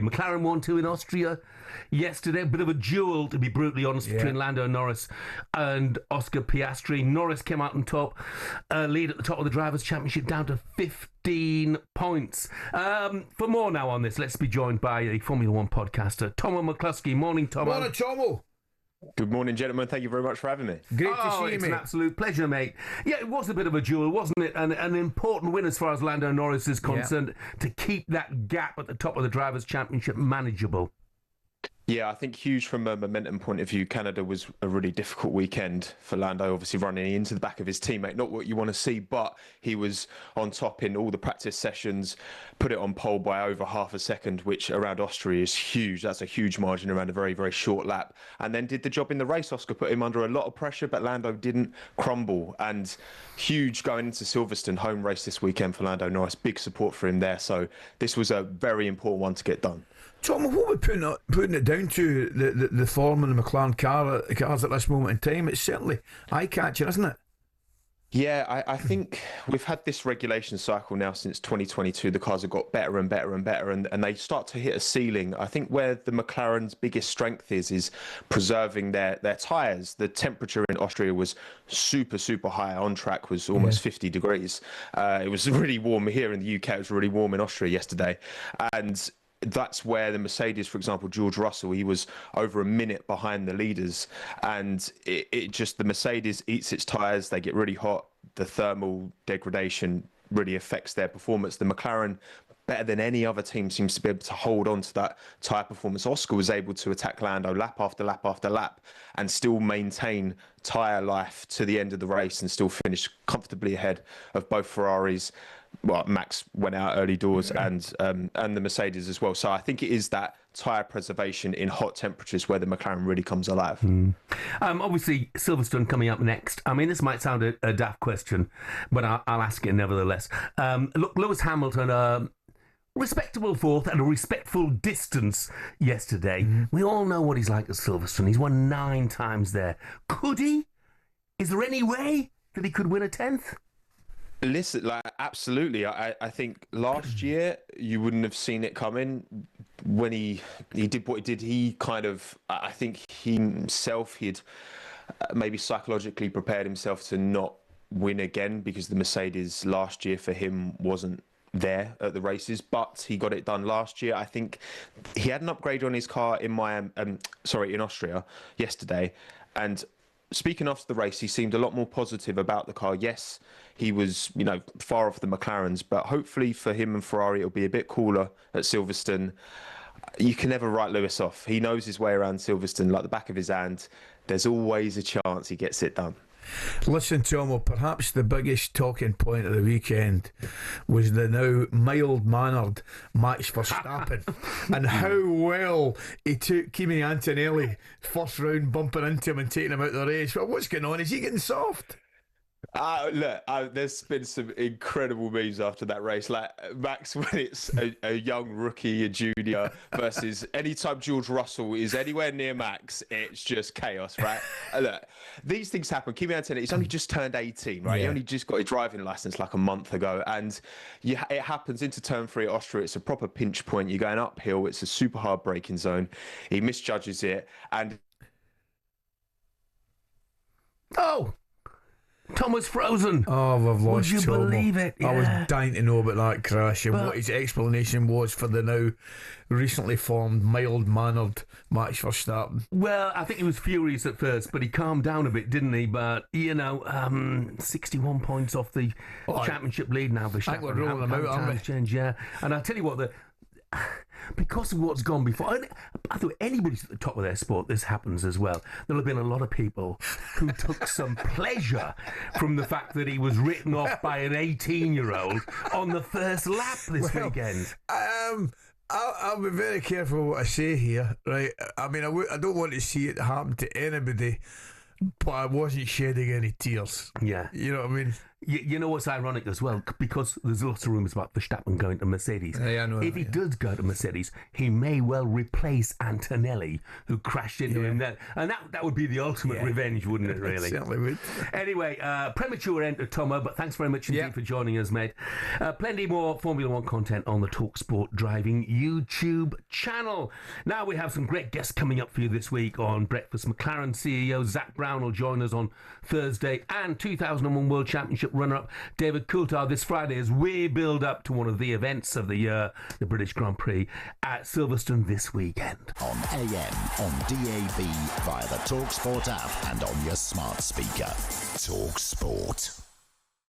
McLaren won 2 in Austria yesterday. A bit of a duel, to be brutally honest, between Lando Norris and Oscar Piastri. Norris came out on top, lead at the top of the Drivers' Championship, down to 15 points. For more now on this, let's be joined by the Formula One podcaster, Tommo McCluskey. Morning, Tommo. Morning, Tommo. Good morning, gentlemen. Thank you very much for having me. Great to see you, it's mate. an absolute pleasure, mate. Yeah, it was a bit of a duel, wasn't it? And an important win as far as Lando Norris is concerned, to keep that gap at the top of the Drivers' Championship manageable. Yeah, I think huge from a momentum point of view. Canada was a really difficult weekend for Lando, obviously running into the back of his teammate. Not what you want to see, but he was on top in all the practice sessions, put it on pole by over half a second, which around Austria is huge. That's a huge margin around a very, very short lap. And then did the job in the race. Oscar put him under a lot of pressure, but Lando didn't crumble. And huge going into Silverstone, home race this weekend for Lando Norris. Big support for him there. So this was a very important one to get done. Tom, what we're putting it down to, the form of the McLaren cars at this moment in time, it's certainly eye-catching, isn't it? Yeah, I think we've had this regulation cycle now since 2022. The cars have got better and better and better, and they start to hit a ceiling. I think where the McLaren's biggest strength is preserving their tyres. The temperature in Austria was super, super high. On track was almost 50 degrees. It was really warm here in the UK. It was really warm in Austria yesterday. And that's where the Mercedes, for example, George Russell, he was over a minute behind the leaders, and it just, the Mercedes eats its tyres, they get really hot, the thermal degradation really affects their performance. The McLaren, better than any other team, seems to be able to hold on to that tyre performance. Oscar was able to attack Lando lap after lap after lap and still maintain tyre life to the end of the race and still finish comfortably ahead of both Ferraris. Well, Max went out early doors, and the Mercedes as well. So I think it is that tyre preservation in hot temperatures where the McLaren really comes alive. Obviously, Silverstone coming up next. I mean, this might sound a daft question, but I'll ask it nevertheless. Look, Lewis Hamilton, respectable fourth at a respectful distance yesterday. We all know what he's like at Silverstone. He's won 9 times there. Could he? Is there any way that he could win a 10th? Listen, absolutely. I think last year you wouldn't have seen it coming when he did what he did. He kind of, I think he'd maybe psychologically prepared himself to not win again, because the Mercedes last year for him wasn't there at the races, but he got it done last year. I think he had an upgrade on his car in in Austria yesterday, and speaking after the race, he seemed a lot more positive about the car. Yes, he was, far off the McLarens, but hopefully for him and Ferrari, it'll be a bit cooler at Silverstone. You can never write Lewis off. He knows his way around Silverstone like the back of his hand. There's always a chance he gets it done. Listen, Tom, perhaps the biggest talking point of the weekend was the now mild-mannered Max Verstappen and how well he took Kimi Antonelli first round, bumping into him and taking him out of the race. Well, what's going on? Is he getting soft? Look, there's been some incredible memes after that race. Like Max, when it's a young rookie, a junior, versus anytime George Russell is anywhere near Max, it's just chaos, right? Look, these things happen. Kimi Antonelli, he's only just turned 18, right? Yeah. He only just got his driving license like a month ago, and it happens into turn 3 at Austria. It's a proper pinch point. You're going uphill. It's a super hard braking zone. He misjudges it, and Tom was frozen. Oh, we've lost Would you Tom. believe it? Yeah. I was dying to know about that crash and what his explanation was for the now recently formed mild-mannered Max Verstappen. Well, I think he was furious at first, but he calmed down a bit, didn't he? But, 61 points off the championship lead now. I think we're rolling them out, aren't we? Change, yeah. And I'll tell you what, because of what's gone before, I thought anybody's at the top of their sport, this happens as well. There'll have been a lot of people who took some pleasure from the fact that he was written off by an 18-year-old on the first lap this weekend. I'll be very careful what I say here, right? I mean, I don't want to see it happen to anybody, but I wasn't shedding any tears. Yeah. You know what I mean? You know what's ironic as well? Because there's lots of rumours about Verstappen going to Mercedes. Yeah, I know if that, he does go to Mercedes, he may well replace Antonelli, who crashed into him then. And that would be the ultimate revenge, wouldn't it, really? It certainly would. Anyway, premature end to Tommo, but thanks very much indeed for joining us, mate. Plenty more Formula One content on the talkSPORT Driving YouTube channel. Now we have some great guests coming up for you this week on Breakfast. McLaren CEO Zach Brown will join us on Thursday, and 2001 World Championship runner-up David Coulthard this Friday as we build up to one of the events of the year, the British Grand Prix at Silverstone this weekend. On AM, on DAB, via the talkSPORT app and on your smart speaker. talkSPORT.